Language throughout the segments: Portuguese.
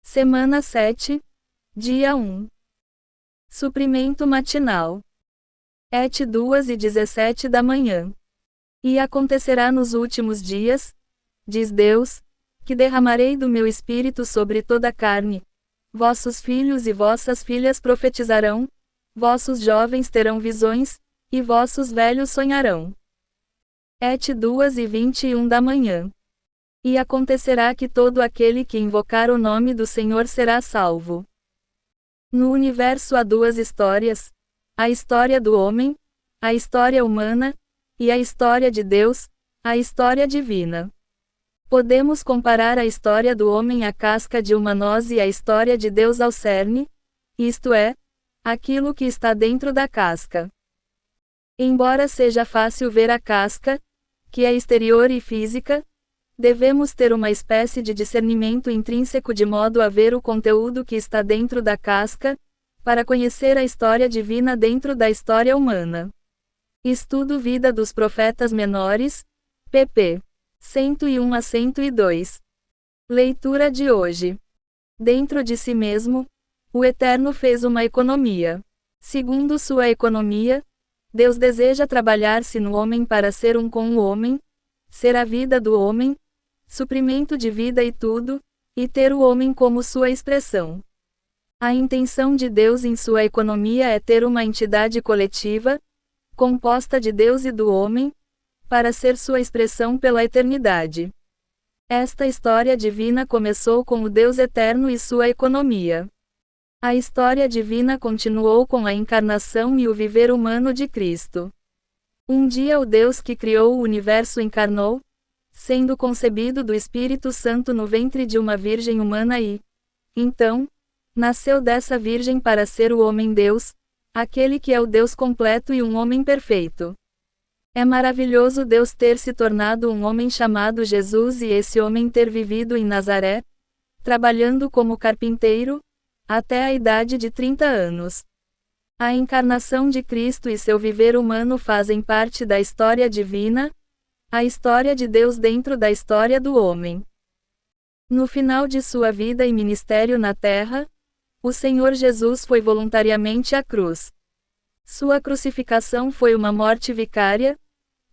Semana 7, dia 1. Suprimento matinal. Et 2:17 da manhã. E acontecerá nos últimos dias, diz Deus, que derramarei do meu espírito sobre toda a carne. Vossos filhos e vossas filhas profetizarão, vossos jovens terão visões, e vossos velhos sonharão. Et 2:21 da manhã. E acontecerá que todo aquele que invocar o nome do Senhor será salvo. No universo há duas histórias: a história do homem, a história humana, e a história de Deus, a história divina. Podemos comparar a história do homem à casca de uma noz e a história de Deus ao cerne, isto é, aquilo que está dentro da casca. Embora seja fácil ver a casca, que é exterior e física, devemos ter uma espécie de discernimento intrínseco de modo a ver o conteúdo que está dentro da casca, para conhecer a história divina dentro da história humana. Estudo Vida dos Profetas Menores, pp. 101 a 102. Leitura de hoje. Dentro de si mesmo, o Eterno fez uma economia. Segundo sua economia, Deus deseja trabalhar-se no homem para ser um com o homem, ser a vida do homem, suprimento de vida e tudo, e ter o homem como sua expressão. A intenção de Deus em sua economia é ter uma entidade coletiva, composta de Deus e do homem, para ser sua expressão pela eternidade. Esta história divina começou com o Deus eterno e sua economia. A história divina continuou com a encarnação e o viver humano de Cristo. Um dia o Deus que criou o universo encarnou, sendo concebido do Espírito Santo no ventre de uma virgem humana e, então, nasceu dessa virgem para ser o homem-Deus, aquele que é o Deus completo e um homem perfeito. É maravilhoso Deus ter se tornado um homem chamado Jesus e esse homem ter vivido em Nazaré, trabalhando como carpinteiro, até a idade de 30 anos. A encarnação de Cristo e seu viver humano fazem parte da história divina, a história de Deus dentro da história do homem. No final de sua vida e ministério na terra, o Senhor Jesus foi voluntariamente à cruz. Sua crucificação foi uma morte vicária,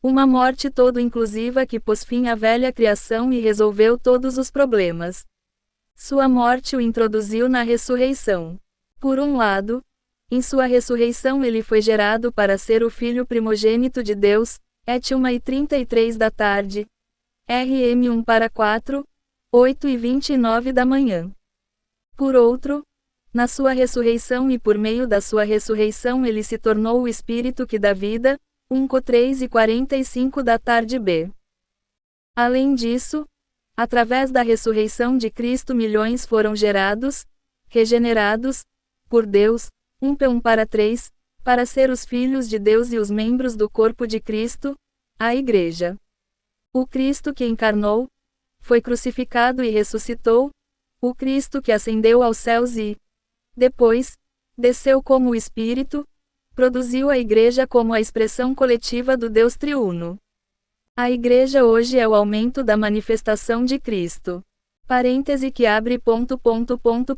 uma morte todo-inclusiva que pôs fim à velha criação e resolveu todos os problemas. Sua morte o introduziu na ressurreição. Por um lado, em sua ressurreição ele foi gerado para ser o Filho primogênito de Deus, et 1:33 da tarde, rm 1 para 4, 8:29 da manhã. Por outro, na sua ressurreição e por meio da sua ressurreição ele se tornou o Espírito que dá vida, 1 co 3:45 da tarde b. Além disso, através da ressurreição de Cristo milhões foram gerados, regenerados, por Deus, 1 p 1 para 3, para ser os filhos de Deus e os membros do corpo de Cristo, a Igreja. O Cristo que encarnou, foi crucificado e ressuscitou, o Cristo que ascendeu aos céus e, depois, desceu como o Espírito, produziu a Igreja como a expressão coletiva do Deus triuno. A Igreja hoje é o aumento da manifestação de Cristo. Parêntese que abre ponto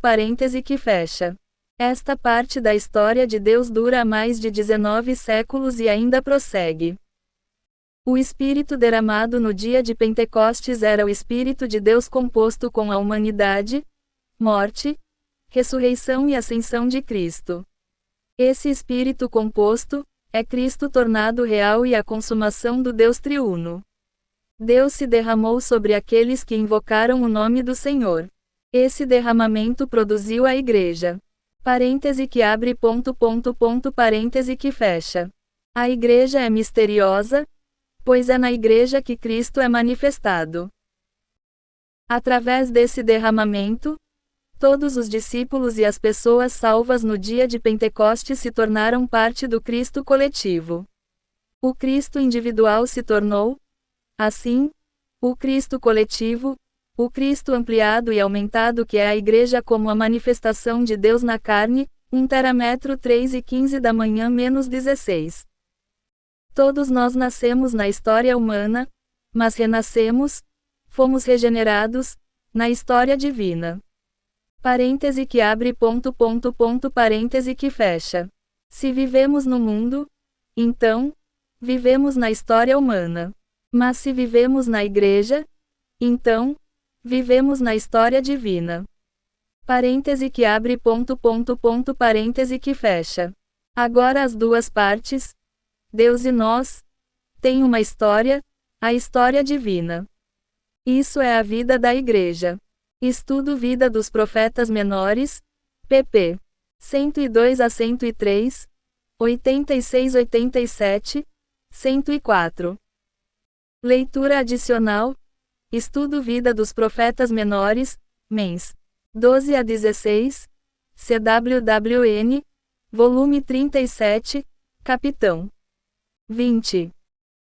parêntese que fecha. Esta parte da história de Deus dura há mais de 19 séculos e ainda prossegue. O Espírito derramado no dia de Pentecostes era o Espírito de Deus composto com a humanidade, morte, ressurreição e ascensão de Cristo. Esse Espírito composto é Cristo tornado real e a consumação do Deus triuno. Deus se derramou sobre aqueles que invocaram o nome do Senhor. Esse derramamento produziu a Igreja. Parêntese que abre ponto parêntese que fecha. A Igreja é misteriosa, pois é na Igreja que Cristo é manifestado. Através desse derramamento, todos os discípulos e as pessoas salvas no dia de Pentecostes se tornaram parte do Cristo coletivo. O Cristo individual se tornou, assim, o Cristo coletivo, o Cristo ampliado e aumentado que é a Igreja como a manifestação de Deus na carne, 1 terametro 3:15 da manhã -16. Todos nós nascemos na história humana, mas renascemos, fomos regenerados, na história divina. Parêntese que abre parêntese que fecha. Se vivemos no mundo, então, vivemos na história humana. Mas se vivemos na igreja, então, vivemos na história divina. Parêntese que abre parêntese que fecha. Agora as duas partes, Deus e nós, têm uma história, a história divina. Isso é a vida da igreja. Estudo Vida dos Profetas Menores, pp. 102 a 103, 86-87, 104. Leitura adicional. Estudo Vida dos Profetas Menores, mens. 12 a 16, CWWN, volume 37, capitão 20.